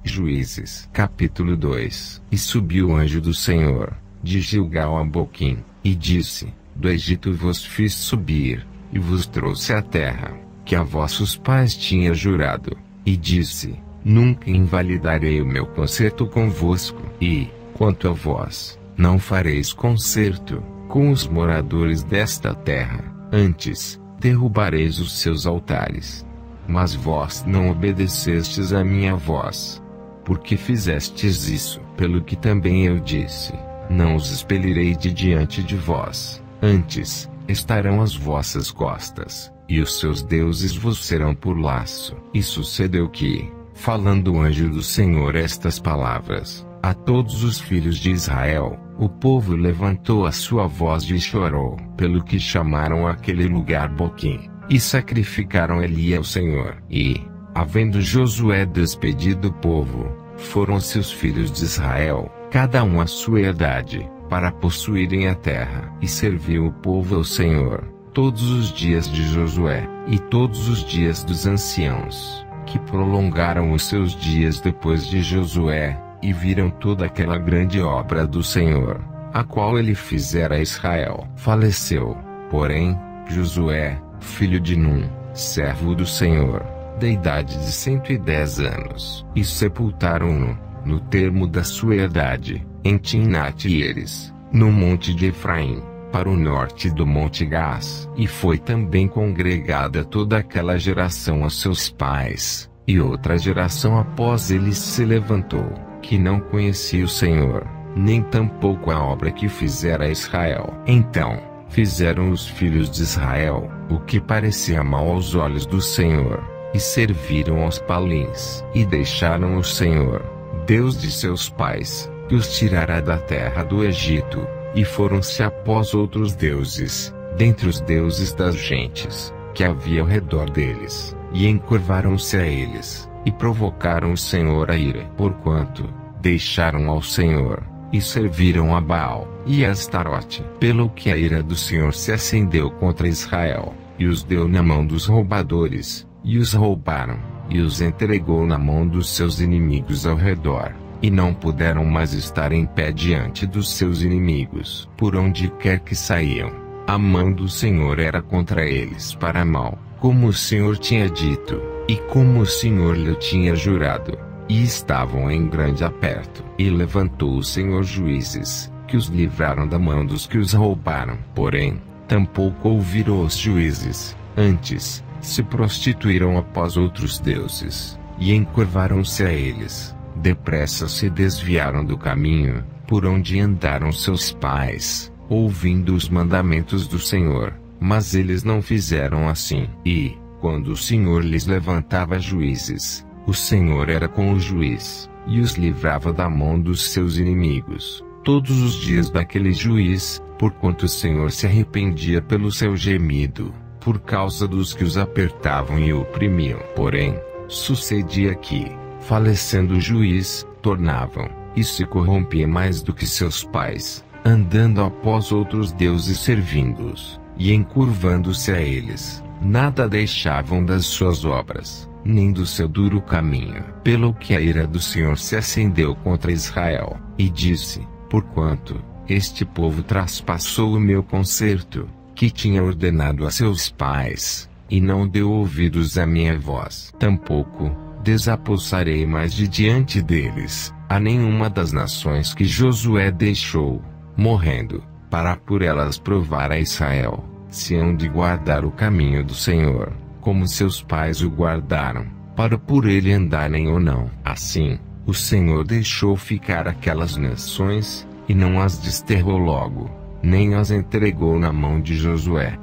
Juízes capítulo 2. E subiu o anjo do Senhor, de Gilgal a Boquim, e disse: Do Egito vos fiz subir, e vos trouxe à terra, que a vossos pais tinha jurado. E disse: Nunca invalidarei o meu concerto convosco, e, quanto a vós, não fareis concerto com os moradores desta terra, antes, derrubareis os seus altares. Mas vós não obedecestes à minha voz. Porque fizestes isso, pelo que também eu disse: Não os expelirei de diante de vós, antes, estarão às vossas costas, e os seus deuses vos serão por laço. E sucedeu que, falando o anjo do Senhor estas palavras a todos os filhos de Israel, o povo levantou a sua voz e chorou, pelo que chamaram aquele lugar Boquim, e sacrificaram ali ao Senhor. E, havendo Josué despedido o povo, foram-se os filhos de Israel, cada um à sua herdade, para possuírem a terra. E serviu o povo ao Senhor, todos os dias de Josué, e todos os dias dos anciãos, que prolongaram os seus dias depois de Josué, e viram toda aquela grande obra do Senhor, a qual ele fizera a Israel. Faleceu, porém, Josué, filho de Num, servo do Senhor, da idade de 110 anos, e sepultaram-no, no termo da sua herdade, em Timnat-Heres, no monte de Efraim, para o norte do monte Gás. E foi também congregada toda aquela geração a seus pais, e outra geração após eles se levantou, que não conhecia o Senhor, nem tampouco a obra que fizera a Israel. Então, fizeram os filhos de Israel o que parecia mal aos olhos do Senhor, e serviram aos Palins, e deixaram o Senhor, Deus de seus pais, que os tirara da terra do Egito, e foram-se após outros deuses, dentre os deuses das gentes, que havia ao redor deles, e encurvaram-se a eles, e provocaram o Senhor a ira, porquanto deixaram ao Senhor, e serviram a Baal, e a Astarote, pelo que a ira do Senhor se acendeu contra Israel, e os deu na mão dos roubadores, e os roubaram, e os entregou na mão dos seus inimigos ao redor, e não puderam mais estar em pé diante dos seus inimigos. Por onde quer que saíam, a mão do Senhor era contra eles para mal, como o Senhor tinha dito, e como o Senhor lhe tinha jurado, e estavam em grande aperto. E levantou o Senhor juízes, que os livraram da mão dos que os roubaram. Porém, tampouco ouviram os juízes, antes, se prostituíram após outros deuses, e encurvaram-se a eles, depressa se desviaram do caminho, por onde andaram seus pais, ouvindo os mandamentos do Senhor, mas eles não fizeram assim. E, quando o Senhor lhes levantava juízes, o Senhor era com o juiz, e os livrava da mão dos seus inimigos, todos os dias daquele juiz, porquanto o Senhor se arrependia pelo seu gemido, por causa dos que os apertavam e oprimiam. Porém, sucedia que, falecendo o juiz, tornavam, e se corrompia mais do que seus pais, andando após outros deuses servindo-os, e encurvando-se a eles, nada deixavam das suas obras, nem do seu duro caminho. Pelo que a ira do Senhor se acendeu contra Israel, e disse: Porquanto este povo traspassou o meu concerto, que tinha ordenado a seus pais, e não deu ouvidos à minha voz, tampouco desapossarei mais de diante deles a nenhuma das nações que Josué deixou, morrendo, para por elas provar a Israel, se hão de guardar o caminho do Senhor, como seus pais o guardaram, para por ele andarem ou não. Assim, o Senhor deixou ficar aquelas nações, e não as desterrou logo, nem as entregou na mão de Josué.